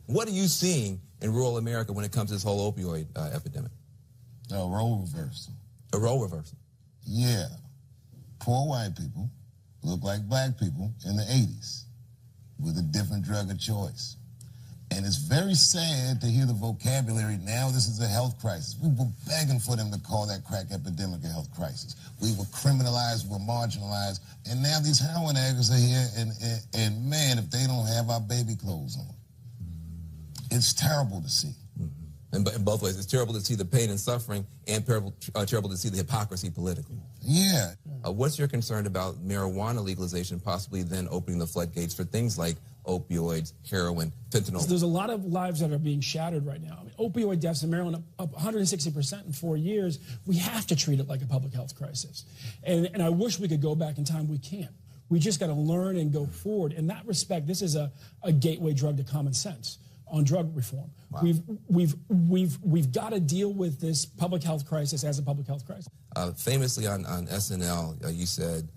What are you seeing in rural America when it comes to this whole opioid epidemic? A role reversal. A role reversal? Yeah. Poor white people look like black people in the 80s with a different drug of choice. And it's very sad to hear the vocabulary, now this is a health crisis. We were begging for them to call that crack epidemic a health crisis. We were criminalized, we were marginalized, and now these heroin addicts are here, and man, if they don't have our baby clothes on. It's terrible to see. In both ways. It's terrible to see the pain and suffering, and terrible to see the hypocrisy politically. Yeah. What's your concern about marijuana legalization possibly then opening the floodgates for things like opioids, heroin, fentanyl? There's a lot of lives that are being shattered right now. I mean, opioid deaths in Maryland up 160% in 4 years. We have to treat it like a public health crisis. And I wish we could go back in time. We can't. We just got to learn and go forward. In that respect, this is a gateway drug to common sense on drug reform. Wow. We've got to deal with this public health crisis as a public health crisis. Famously on SNL, you said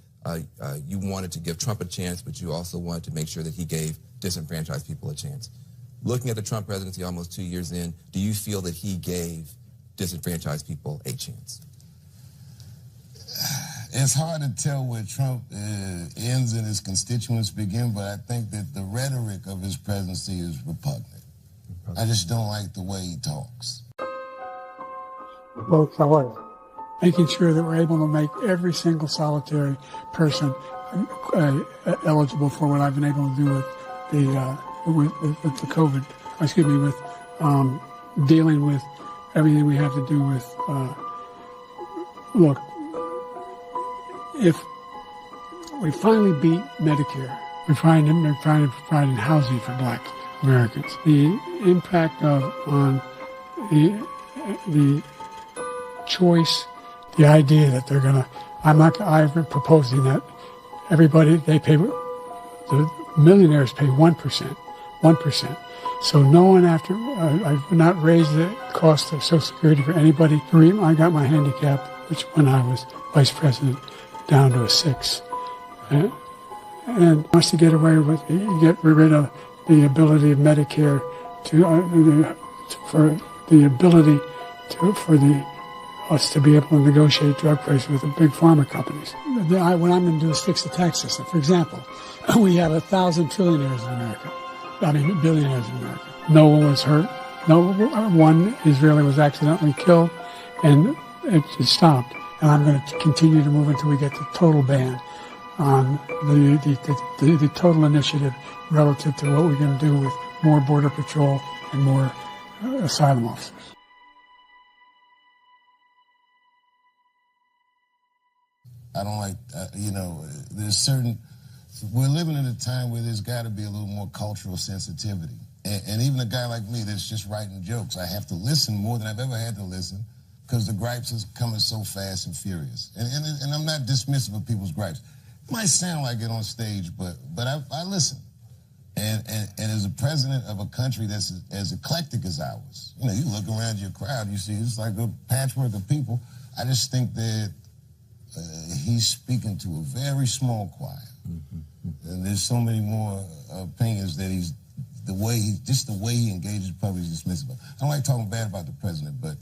you wanted to give Trump a chance, but you also wanted to make sure that he gave disenfranchised people a chance. Looking at the Trump presidency almost 2 years in, do you feel that he gave disenfranchised people a chance? It's hard to tell where Trump ends and his constituents begin, but I think that the rhetoric of his presidency is repugnant. I just don't like the way he talks. Both sides. Making sure that we're able to make every single solitary person eligible for what I've been able to do with the COVID, with dealing with everything we have to do with, look, if we finally beat Medicare, we're providing housing for black Americans. The impact on the choice, the idea that they're gonna, I'm proposing that everybody, the millionaires pay 1%. So no one I've not raised the cost of Social Security for anybody. I got my handicap, which when I was vice president, down to a 6. And wants to get away with, get rid of the ability of Medicare for us to be able to negotiate drug prices with the big pharma companies. What I'm going to do is fix the tax system. For example, we have 1,000 trillionaires in America. Billionaires in America. No one was hurt. No one Israeli was accidentally killed, and it just stopped. And I'm going to continue to move until we get the total ban on the total initiative relative to what we're going to do with more border patrol and more asylum officers. I don't like, we're living in a time where there's got to be a little more cultural sensitivity. And even a guy like me that's just writing jokes, I have to listen more than I've ever had to listen because the gripes is coming so fast and furious. And I'm not dismissive of people's gripes. It might sound like it on stage, but I listen. And as a president of a country that's as eclectic as ours, you look around your crowd, you see it's like a patchwork of people. I just think that he's speaking to a very small choir. And there's so many more opinions that the way he engages public is dismissive. I don't like talking bad about the president, but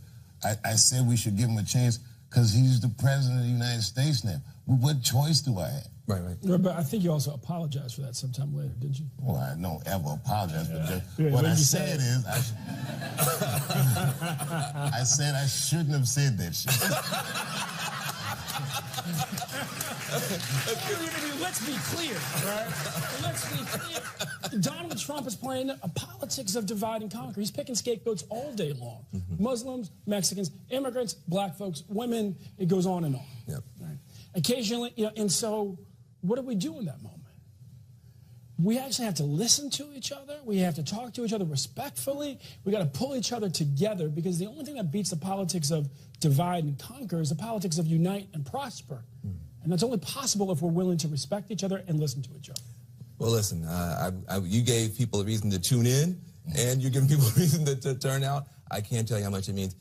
I said we should give him a chance because he's the president of the United States now. What choice do I have? Right. But I think you also apologized for that sometime later, didn't you? Well, I don't ever apologize for that. What I said is, I said I shouldn't have said that shit. Let's be clear, right? Let's be clear. Donald Trump is playing a politics of divide and conquer. He's picking scapegoats all day long. Muslims, Mexicans, immigrants, black folks, women, it goes on and on. Yep. Right? Occasionally, and so what do we do in that moment? We actually have to listen to each other. We have to talk to each other respectfully. We got to pull each other together because the only thing that beats the politics of divide and conquer is the politics of unite and prosper. And that's only possible if we're willing to respect each other and listen to each other. Well, listen, you gave people a reason to tune in, and you're giving people a reason to turn out. I can't tell you how much it means.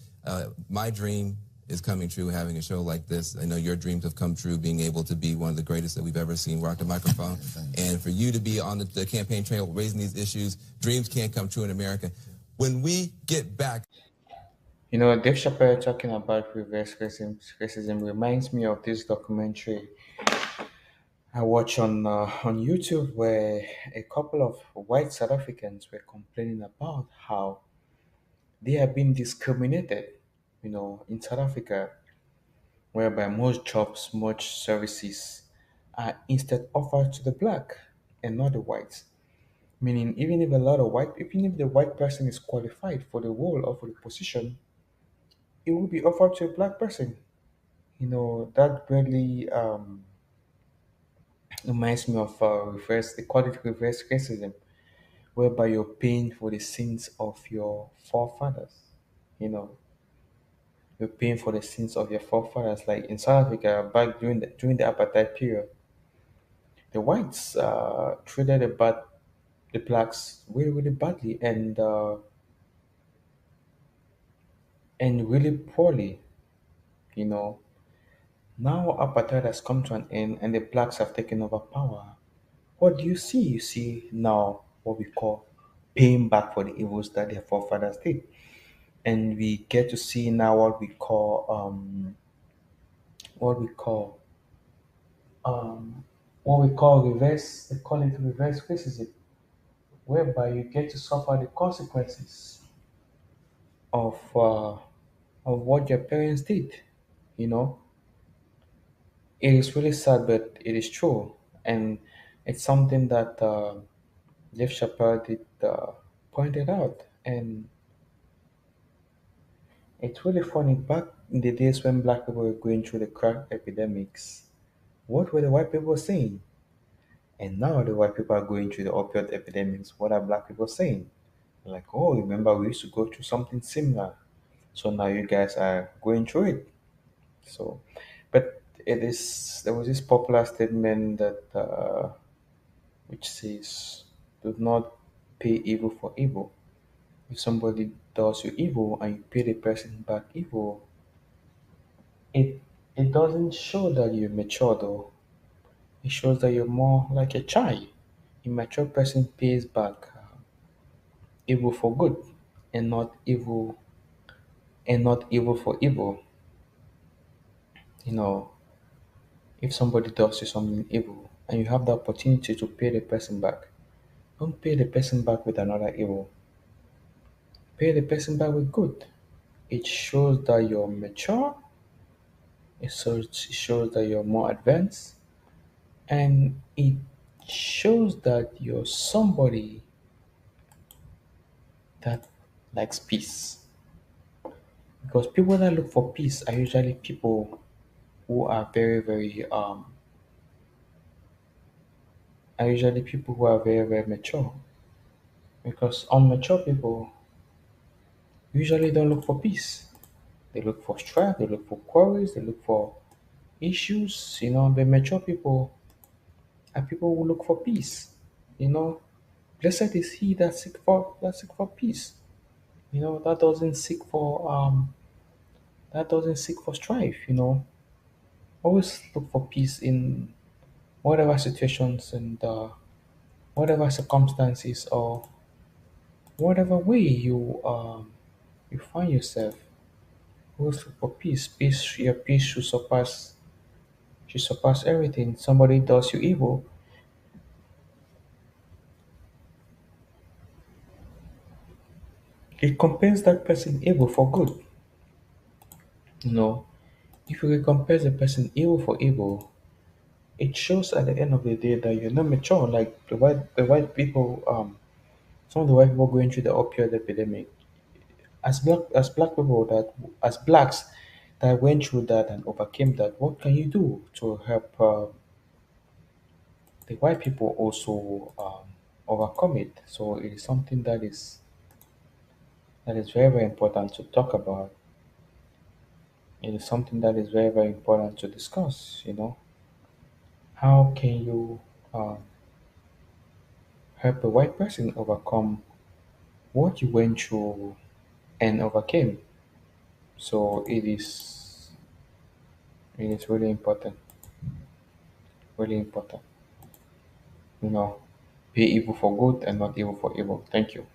My dream is coming true having a show like this. I know your dreams have come true, being able to be one of the greatest that we've ever seen rock the microphone. And for you to be on the campaign trail raising these issues, dreams can't come true in America. When we get back, Dave Chappelle talking about reverse racism reminds me of this documentary I watched on YouTube where a couple of white South Africans were complaining about how they are being discriminated, in South Africa, whereby most jobs, most services are instead offered to the black and not the whites. Meaning, even if the white person is qualified for the role or for the position, it will be offered to a black person. That really reminds me of they call it reverse racism, whereby you're paying for the sins of your forefathers. You know, you're paying for the sins of your forefathers. Like in South Africa, back during the apartheid period, the whites treated the blacks really really badly and really poorly. You know, now apartheid has come to an end and the blacks have taken over power. What do you see? You see now what we call paying back for the evils that their forefathers did. And we get to see now what we call reverse, they call it reverse racism, whereby you get to suffer the consequences of what your parents did. You know, it is really sad, but it is true, and it's something that Jeff Chappelle did pointed out, and it's really funny. Back in the days when black people were going through the crack epidemics, what were the white people saying? And now the white people are going through the opioid epidemics. What are black people saying? Like, oh, remember we used to go through something similar. So now you guys are going through it. So, but there was this popular statement that which says, "Do not pay evil for evil. If somebody does you evil and you pay the person back evil, it it doesn't show that you're mature though. It shows that you're more like a child. A mature person pays back evil for good and not evil for evil. You know, if somebody does you something evil and you have the opportunity to pay the person back, don't pay the person back with another evil. Pay the person back with good. It shows that you're mature. It shows that you're more advanced, and it shows that you're somebody that likes peace. Because people that look for peace are usually people who are very, very very, very mature. Because unmature people usually don't look for peace. They look for strife, they look for quarrels, they look for issues. The mature people are people who look for peace. You know, blessed is he that seek for peace. That doesn't seek for strife. Always look for peace in whatever situations and whatever circumstances or whatever way you find yourself. Always look for peace. Your peace should surpass everything. Somebody does you evil, recompense that person evil for good. You know, if you recompense a person evil for evil, it shows at the end of the day that you're not mature. Like the white people, some of the white people going through the opioid epidemic, as blacks that went through that and overcame that. What can you do to help the white people also overcome it? So it is something that is very very important to talk about. It is something that is very very important to discuss. How can you um, help a white person overcome what you went through and overcame? So it is It is really important. Really important. You know, pay evil for good and not evil for evil. Thank you.